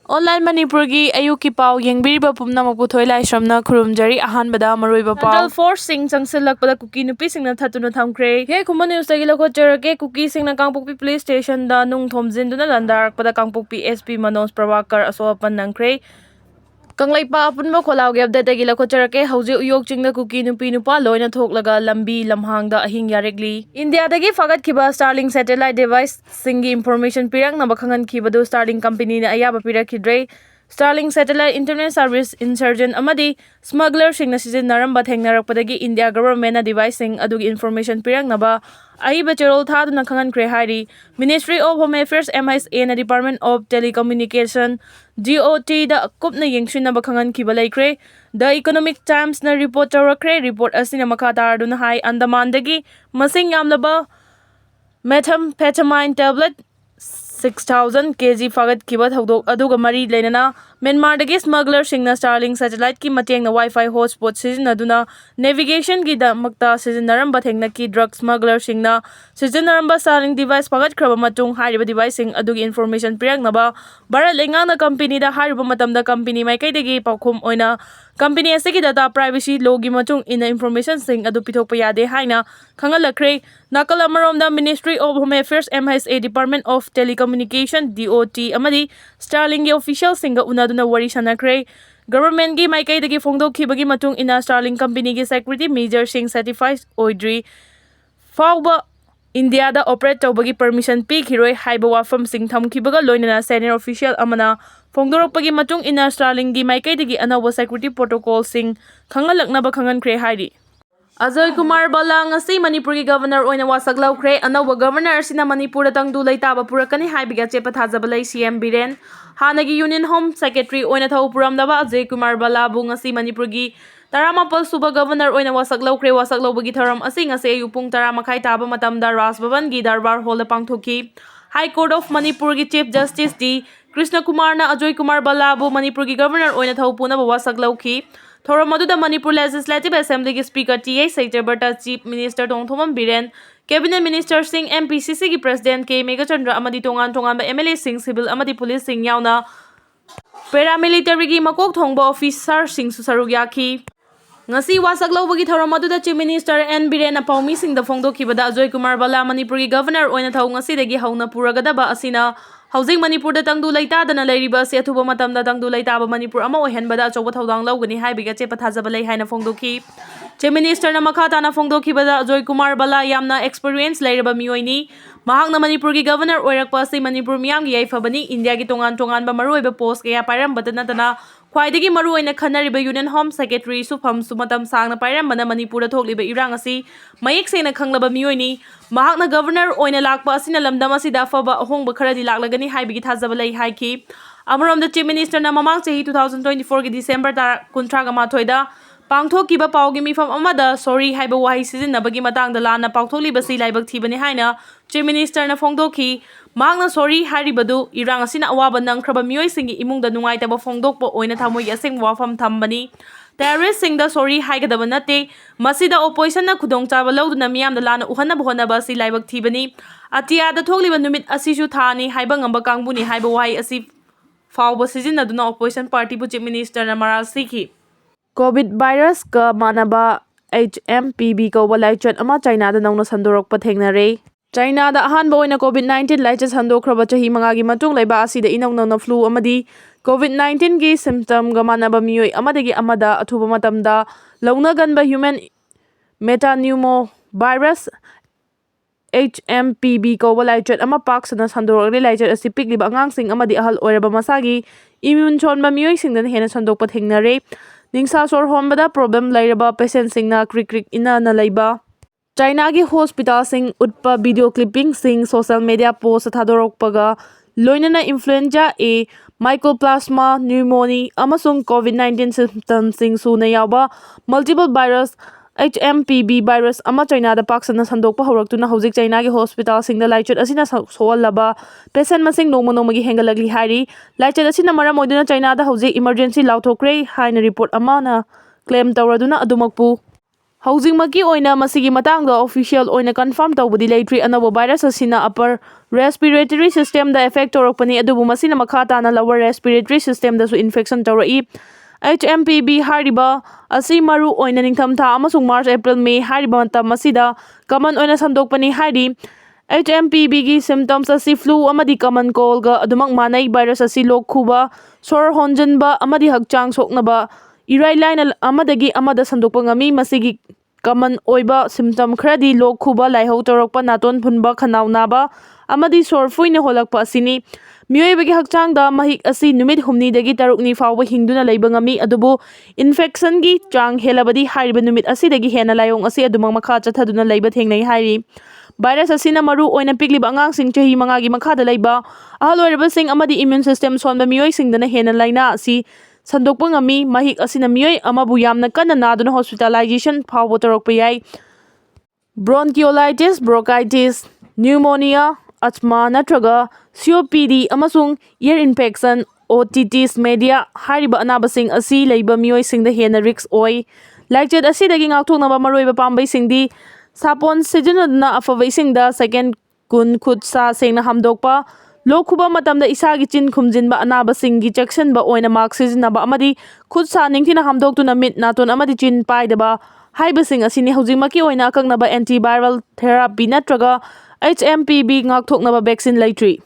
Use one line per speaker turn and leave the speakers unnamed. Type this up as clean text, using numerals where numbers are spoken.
Online Manipuri ayuki pau yengbiriba pumnamok puthoi laisramna khurumjari ahanbada maroiba pau Central Force sing changsilakpada Kuki Nupi singna Thatkhre Kangpokpi he khumba news tagi lakhocherake Kuki singna Kangpokpi police station da nung thomjinduna landarakpada Kangpokpi SP Manoj Prabhakar asopan nangkhre Kanglaipa apunba kholauge update tagi lakhocherake hauji uyok chingna Kuki Nupi nupa loina thoklaga lambi lamhangda ahing yarekli India dagi fagatkiba Starlink satellite device singi information pirang na bakhangan khibadu Starlink company na ayaba pirakidre Starlink satellite internet service insurgent amadi smuggler singna sijinnaramba thengnarakpadagi India government na device sing adugi information pirang naba aiba cherol thaduna khangankre hairi Ministry of Home Affairs MISA na Department of Telecommunication DOT da kupna yengshinna bakhangan khiba laikre The Economic Times na report tawrakre report asina makha taraduna hai Andaman dagi masing yamlaba methamphetamine tablet 6,000 kg fagat kibat hawdok aduga mari leinana Myanmar dagi smuggler singna Starlink satellite ki matengna Wi-Fi hotspot sijinnaduna navigation gi damakta sijinnaramba thengna ki drug smuggler singna sijinnaramba Starlink device fagat khraba matung hariba device sing adugi information piraknaba Bharat lengana company da hariba matamda company maikai dagi paukhum oina company asigi data privacy law gi matung ina information sing adu pithokpa yade haina khangalakre nakal amaromda Ministry of Home Affairs MISA Department of Telecommunication DOT amadi Starlink gi official singa unaduna wari sanakre government gi maikai dagi phongdokhibagi matung ina Starlink company gi security measure sing certified oidri fawba India da operate tawbagi permission pikhiroi haiba wafam sing thamkhibaga loinana senior official amana phongdoropagi matung ina Starlink gi maikai dagi anawa security protocol sing khangalaknaba khangankre hairi Ajay Kumar Bala ngasi Manipuri governor oina wasak laukre anawa governor sina Manipur tangdu laitaba purakani haibiga chepa thajaba lai CM Biren hanagi Union Home Secretary oina thau puramdaba Ajay Kumar Bala bu ngasi Manipur gi Taramapal suba governor oina wasak laukre wasak laubagi tharam asi ngasi ayupung taramakhai taba matamda Raj Bhavan gi darbar hall pangthoki High Court of Manipur gi Chief Justice D Krishna Kumar na Ajay Kumar Bala bu Manipur gi governor oina thau puna wasak lauki Thoram Maduda Manipur Legislative Assembly ki Speaker T.A. Saitabata Chief Minister Tongthomam Biren Cabinet Minister Singh MPCC ki President K. Megachandra amadi tongan MLA Singh Civil amadi Police Singh yauna Paramilitary ki makok thongba officer Singh susarug yaki Ngasi wasak laubagi thoram maduda Chief Minister N. Biren apaumi Singh da phongdokhibada Ajay Kumar Bala Manipur ki Governor oina thau ngasi dagi hauna puragadaba asina Housing Manipur da tangdu laitadana lairiba se athuba matamda tangdu laitaba Manipur ama ohenbada achoba thodang laugani haibiga chepa thajaba lai haina phongdokhi Chief Minister na makha tana phongdokhibada Ajay Kumar Bala yamna experience lairiba miyoini mahakna Manipur gi governor oirakpa si Manipur miyam gi yaifabani India gi tongan ba maruoiba post kaya pairambada natana khwaidagi maruoina khanariba Union Home Secretary Sufam Sumatam sangna pairambana Manipur da thokliba irang asi mayek sena khanglaba miyoini mahakna governor oina lakpa asina lamdam asida faba ahongba kharadi laklagani haibigi thajaba lai haiki amarom Chief Minister na mamang chahi 2024 ki December 19 da pangthokiba paugi mifam amada sorry haiba wahi sijinnabagi matangda lana pautholiba si laibak thibani haina Chief Minister na phongdokhi mahakna sorry haribadu irang asina awaba nangkhraba miyoi singi imungda nungaitaba phongdokpa oina thamoi aseng wafam thambani terrorist singda sorry haigadaba nate masida opposition na khudongchaba lauduna miyamda lana uhanaba honaba si laibak thibani atiyada thokliba numit asisu thani haiba ngamba kangbuni haiba wahi asi fawba sijinnaduna opposition party bu Chief Minister na maral sikhi COVID virus ka manaba HMPV ko laichot ama China da nangna sandorokpa thengnare China da ahanba oina COVID-19 laichot sandokhraba chahi mangagi matung laiba asida inong flu amadi COVID-19 gi symptom ga manaba miyoi amadagi amada athuba matamda launaganba human metapneumo virus HMPV ko laichot ama paksana sandorokre laichot asi pikliba angangsing amadi ahal oiraba masagi immune chonba miyoi singdan hena sandokpa thengnare Ningsa sor honbada problem lairaba patient singna krik ina na laiba China gi hospital sing utpa video clipping sing social media post thadorokpaga loinana influenza A mycoplasma pneumoniae amasung COVID-19 symptoms sing suna yawa multiple virus HMPV virus ama China da paksana sandokpa horaktuna hojik China gi hospital sing da laichot asina soalaba patient masing noma gi hengalagli hairi laichot asina maram oiduna China da hojik emergency lauthokre haina report ama na claim tawraduna adumakpu ꯍꯧꯖꯤꯛꯃꯛꯀꯤ ꯑꯣꯏꯅ ꯃꯁꯤꯒꯤ ꯃꯇꯥꯡꯗ official ꯑꯣꯏꯅ confirm ꯇꯧꯕꯗꯤ ꯂꯩꯇ꯭ꯔꯤ꯫ ꯑꯅꯧꯕ virus ꯑꯁꯤꯅ upper respiratory ꯁꯤꯁꯇꯦꯝꯗ effect ꯇꯧꯔꯛꯄꯅꯤ, ꯑꯗꯨꯕꯨ ꯃꯁꯤꯅ ꯃꯈꯥ ꯇꯥꯅ ꯂꯋꯔ ꯔꯦꯁꯄꯤꯔꯦꯇꯔꯤ ꯁꯤꯁꯇꯦꯝꯗꯁꯨ ꯏꯟꯐꯦꯛꯁꯟ ꯇꯧꯔꯛꯏ꯫ HMPV ꯍꯥꯏꯔꯤꯕ ꯑꯁꯤ ꯃꯔꯨ ꯑꯣꯏꯅ ꯅꯤꯡꯊꯝꯊꯥ ꯑꯃꯁꯨꯡ ꯃꯥꯔꯆ, ꯑꯦꯄ꯭ꯔꯤꯜ, ꯃꯦ ꯍꯥꯏꯔꯤꯕ ꯃꯇꯝ ꯑꯁꯤꯗ ꯀꯃꯟ ꯑꯣꯏꯅ ꯁꯟꯗꯣꯛꯄꯅꯤ ꯍꯥꯏꯔꯤ꯫ HMPVꯒꯤ ꯁꯤꯝꯇꯝꯁ ꯑꯁꯤ ꯐ꯭ꯂꯨ ꯑꯃꯗꯤ ꯀꯃꯟ ꯀꯣꯜꯒ ꯑꯗꯨꯃꯛ ꯃꯥꯟꯅꯩ꯫ ꯚꯥꯏꯔꯁ ꯑꯁꯤ ꯂꯣꯛ ꯈꯨꯕ, ꯁꯣꯔ ꯍꯣꯟꯖꯟꯕ ꯑꯃꯗꯤ ꯍꯛꯆꯥꯡ ꯁꯣꯛꯅꯕ ꯏꯔꯥꯏ ꯂꯥꯏꯅ ꯑꯃꯗꯒꯤ ꯑꯃꯗ ꯁꯟꯗꯣꯛꯄ ꯉꯝꯃꯤ꯫ ꯃꯁꯤꯒꯤ ꯀꯃꯟ ꯑꯣꯏꯕ ꯁꯤꯝꯇꯝ ꯈꯔꯗꯤ ꯂꯣꯛ ꯈꯨꯕ, ꯂꯥꯏꯍꯧ ꯇꯧꯔꯛꯄ, ꯅꯥꯇꯣꯟ ꯐꯨꯟꯕ, ꯈꯅꯥꯎ ꯅꯥꯕ ꯑꯃꯗꯤ ꯁꯣꯔ ꯐꯨꯏꯅ ꯍꯣꯜꯂꯛꯄ ꯑꯁꯤꯅꯤ꯫ ꯃꯤꯑꯣꯏꯕꯒꯤ ꯍꯛꯆꯥꯡꯗ ꯃꯍꯤꯛ ꯑꯁꯤ ꯅꯨꯃꯤꯠ 8ꯗꯒꯤ 6ꯅꯤ ꯐꯥꯎꯕ ꯍꯤꯡꯗꯨꯅ ꯂꯩꯕ ꯉꯝꯃꯤ, ꯑꯗꯨꯕꯨ ꯏꯟꯐꯦꯛꯁꯟꯒꯤ ꯆꯥꯡ ꯍꯦꯜꯂꯕꯗꯤ ꯍꯥꯏꯔꯤꯕ ꯅꯨꯃꯤꯠ ꯑꯁꯤꯗꯒꯤ ꯍꯦꯟꯅ ꯂꯥꯏꯑꯣꯡ ꯑꯁꯤ ꯑꯗꯨꯃꯛ ꯃꯈꯥ ꯆꯠꯊꯗꯨꯅ ꯂꯩꯕ ꯊꯦꯡꯅꯩ ꯍꯥꯏꯔꯤ꯫ ꯚꯥꯏꯔꯁ ꯑꯁꯤꯅ ꯃꯔꯨ ꯑꯣꯏꯅ ꯄꯤꯛꯂꯤꯕ ꯑꯉꯥꯡꯁꯤꯡ, ꯆꯍꯤ 5ꯒꯤ ꯃꯈꯥꯗ ꯂꯩꯕ, ꯑꯍꯜ ꯑꯣꯏꯔꯕꯁꯤꯡ ꯑꯃꯗꯤ ꯏꯝꯃ꯭ꯌꯨꯟ ꯁꯤꯁꯇꯦꯝ ꯁꯣꯟꯕ ꯃꯤꯑꯣꯏꯁꯤꯡꯗꯅ ꯍꯦꯟꯅ ꯂꯥꯏꯅꯥ ꯑꯁꯤ ꯁꯟꯗꯣꯛꯄ ꯉꯝꯃꯤ꯫ ꯃꯍꯤꯛ ꯑꯁꯤꯅ ꯃꯤꯑꯣꯏ ꯑꯃꯕꯨ ꯌꯥꯝꯅ ꯀꯟꯅ ꯅꯥꯗꯨꯅ ꯍꯣꯁꯄꯤꯇꯥꯂꯥꯏꯖꯦꯁꯟ ꯐꯥꯎꯕ ꯇꯧꯔꯛꯄ ꯌꯥꯏ꯫ ꯕ꯭ꯔꯣꯟꯀꯤꯑꯣꯂꯥꯏꯇꯤꯁ, ꯕ꯭ꯔꯣꯡꯀꯥꯏꯇꯤꯁ, ꯅ꯭ꯌꯨꯃꯣꯅꯤꯌꯥ, ꯑꯁꯃꯥ ꯅꯠꯇ꯭ꯔꯒ COPD ꯑꯃꯁꯨꯡ ꯏꯌꯔ ꯏꯟꯐꯦꯛꯁꯟ (ꯑꯣꯇꯤꯇꯤꯁ ꯃꯦꯗꯤꯌꯥ) ꯍꯥꯏꯔꯤꯕ ꯑꯅꯥꯕꯁꯤꯡ ꯑꯁꯤ ꯂꯩꯕ ꯃꯤꯑꯣꯏꯁꯤꯡꯗ ꯍꯦꯟꯅ ꯔꯤꯛꯁ ꯑꯣꯏ꯫ ꯂꯥꯏꯆꯠ ꯑꯁꯤꯗꯒꯤ ꯉꯥꯛꯊꯣꯛꯅꯕ ꯃꯔꯨꯑꯣꯏꯕ ꯄꯥꯝꯕꯩꯁꯤꯡꯗꯤ ꯁꯥꯄꯣꯟ ꯁꯤꯖꯤꯟꯅꯗꯨꯅ ꯑꯐꯕ ꯏꯁꯤꯡꯗ ꯁꯦꯀꯦꯟꯗ 10 ꯈꯨꯠ ꯁꯥ ꯁꯦꯡꯅ ꯍꯥꯝꯗꯣꯛꯄ, ꯂꯣꯛ ꯈꯨꯕ ꯃꯇꯝꯗ ꯏꯁꯥꯒꯤ ꯆꯤꯟ ꯈꯨꯝꯖꯤꯟꯕ, ꯑꯅꯥꯕꯁꯤꯡꯒꯤ ꯆꯦꯛꯁꯤꯟꯕ ꯑꯣꯏꯅ ꯃꯥꯁꯛ ꯁꯤꯖꯤꯟꯅꯕ ꯑꯃꯗꯤ ꯈꯨꯠ ꯁꯥ ꯅꯤꯡꯊꯤꯅ ꯍꯥꯝꯗꯣꯛꯇꯨꯅ ꯃꯤꯠ, ꯅꯥꯇꯣꯟ ꯑꯃꯗꯤ ꯆꯤꯟ ꯄꯥꯏꯗꯕ ꯍꯥꯏꯕꯁꯤꯡ ꯑꯁꯤꯅꯤ꯫ ꯍꯧꯖꯤꯛꯃꯛꯀꯤ ꯑꯣꯏꯅ ꯑꯀꯛꯅꯕ ꯑꯦꯟꯇꯤꯚꯥꯏꯔꯜ ꯊꯦꯔꯥꯄꯤ ꯅꯠꯇ꯭ꯔꯒ HMPV ꯉꯥꯛꯊꯣꯛꯅꯕ ꯚꯦꯛꯁꯤꯟ ꯂꯩꯇ꯭ꯔꯤ꯫